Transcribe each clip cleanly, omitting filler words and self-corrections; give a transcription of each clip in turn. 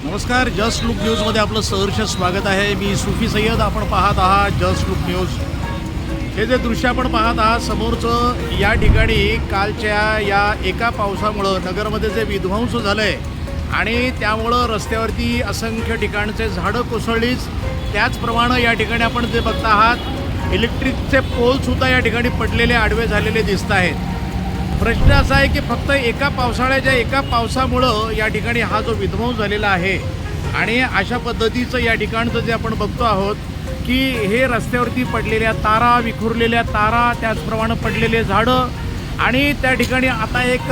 नमस्कार, just look न्यूजमध्ये आपलं सहर्ष स्वागत आहे. मी सुफी सय्यद. आपण पाहत आहात जस्ट लुक न्यूज. हे जे दृश्य आपण पाहत आहात समोरचं, या ठिकाणी कालच्या या एका पावसामुळं नगरमध्ये जे विध्वंस झालं आहे आणि त्यामुळं रस्त्यावरती असंख्य ठिकाणचे झाडं कोसळलीच. त्याचप्रमाणे या ठिकाणी आपण जे बघता आहात, इलेक्ट्रिकचे पोलसुद्धा या ठिकाणी पडलेले, आडवे झालेले दिसत आहेत. प्रश्न असा आहे की फक्त एका पावसामुळं या ठिकाणी हा जो विध्वंस झालेला आहे आणि अशा पद्धतीचं या ठिकाणचं जे आपण बघतो आहोत की हे रस्त्यावरती पडलेल्या तारा, विखुरलेल्या तारा, त्याचप्रमाणे पडलेले झाडं आणि त्या ठिकाणी आता एक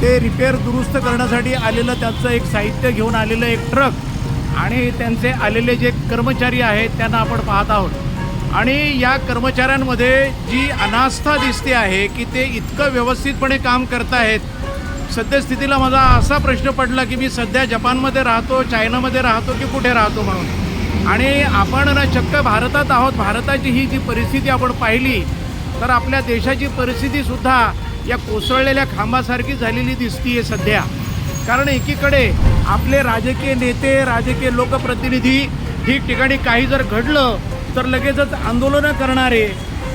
ते रिपेअर दुरुस्त करण्यासाठी आलेलं त्याचं एक साहित्य घेऊन आलेलं एक ट्रक आणि त्यांचे आलेले जे कर्मचारी आहेत त्यांना आपण पाहत आहोत. आणि या कर्मचाऱ्यांमध्ये जी अनास्था दिसते आहे की ते इतकं व्यवस्थितपणे काम करत आहेत. सद्यस्थितीला माझा असा प्रश्न पडला की मी सध्या जपानमध्ये राहतो, चायनामध्ये राहतो की कुठे राहतो म्हणून. आणि आपण ना चक्क भारतात आहोत. भारताची ही जी परिस्थिती आपण पाहिली तर आपल्या देशाची परिस्थितीसुद्धा या कोसळलेल्या खांबासारखी झालेली दिसतीये सध्या. कारण एकीकडे आपले राजकीय नेते, राजकीय लोकप्रतिनिधी ठिकठिकाणी काही जर घडलं तर लगेचच आंदोलनं करणारे,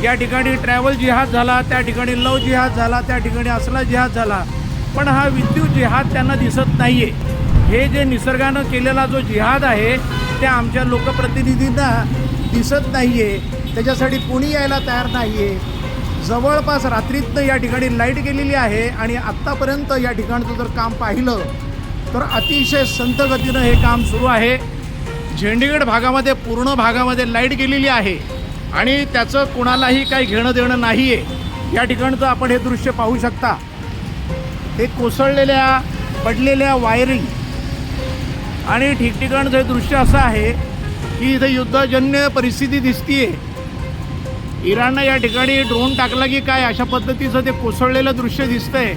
या ठिकाणी ट्रॅव्हल जिहाद झाला, त्या ठिकाणी लव जिहाद झाला, त्या ठिकाणी असला जिहाद झाला, पण हा विद्युत जिहाद त्यांना दिसत नाही आहे. हे जे निसर्गानं केलेला जो जिहाद आहे ते आमच्या लोकप्रतिनिधींना दिसत नाही आहे. त्याच्यासाठी कोणी यायला तयार नाही आहे. जवळपास रात्रीतनं या ठिकाणी लाईट गेलेली आहे आणि आत्तापर्यंत या ठिकाणचं जर काम पाहिलं तर अतिशय संथ गतीनं हे काम सुरू आहे. झेंडीगड भागामध्ये पूर्ण भागामध्ये लाईट गेलेली आहे आणि त्याचं कोणालाही काही घेणं देणं नाही आहे. या ठिकाणचं आपण हे दृश्य पाहू शकता. हे कोसळलेल्या, पडलेल्या वायरिंग आणि ठिकठिकाणचं हे दृश्य असं आहे की इथं युद्धजन्य परिस्थिती दिसतीये. इराणनं या ठिकाणी ड्रोन टाकला की काय अशा पद्धतीचं ते कोसळलेलं दृश्य दिसतंय.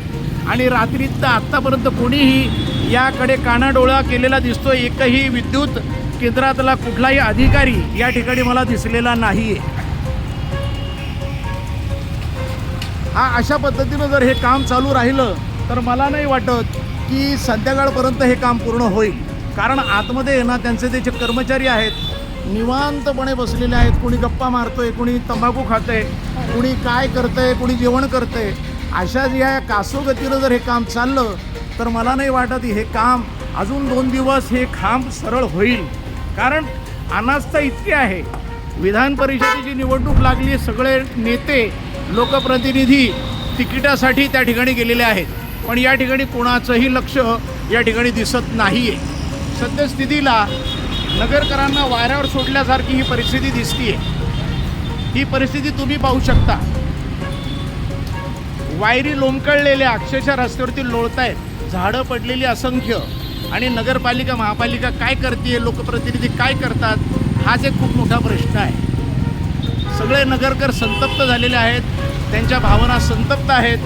आणि रात्रीत आत्तापर्यंत कोणीही याकडे कानाडोळा केलेला दिसतो. एकही विद्युत केंद्रातला कुठलाही अधिकारी या ठिकाणी मला दिसलेला नाही आहे. हा अशा पद्धतीनं जर हे काम चालू राहिलं तर मला नाही वाटत की संध्याकाळपर्यंत हे काम पूर्ण होईल. कारण आतमध्ये ना त्यांचे जे कर्मचारी आहेत निवांतपणे बसलेले आहेत. कोणी गप्पा मारतोय, कोणी तंबाखू खातंय, कोणी काय करतंय, कोणी जेवण करतंय. अशा या कासोगतीनं जर हे काम चाललं तर मला नाही वाटत हे काम अजून 2 दिवस हे खांब सरळ होईल. कारण अनास्था इतकी आहे. विधान परिषदेची निवडणूक लागली, सगळे नेते, लोकप्रतिनिधी तिकिटासाठी त्या ठिकाणी गेलेले आहेत, पण या ठिकाणी कोणाचंही लक्ष या ठिकाणी दिसत नाही आहे. सद्यस्थितीला नगरकरांना वाऱ्यावर सोडल्यासारखी ही परिस्थिती दिसतीये. ही परिस्थिती तुम्ही पाहू शकता. वायरी लोंबकळलेल्या अक्षरशः रस्त्यावरती लोळत आहेत, झाडं पडलेली असंख्य. आणि नगरपालिका, महापालिका काय करते, लोकप्रतिनिधी काय करतात, हाच एक खूप मोठा प्रश्न आहे. सगळे नगरकर संतप्त झालेले आहेत, त्यांच्या भावना संतप्त आहेत.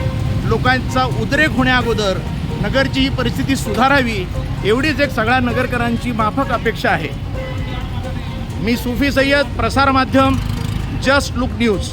लोकांचा उद्रेक होण्याअगोदर नगरची ही परिस्थिती सुधारावी एवढीच एक सगळ्या नगरकरांची माफक अपेक्षा आहे. मी सुफी सय्यद, प्रसार माध्यम जस्ट लुक न्यूज.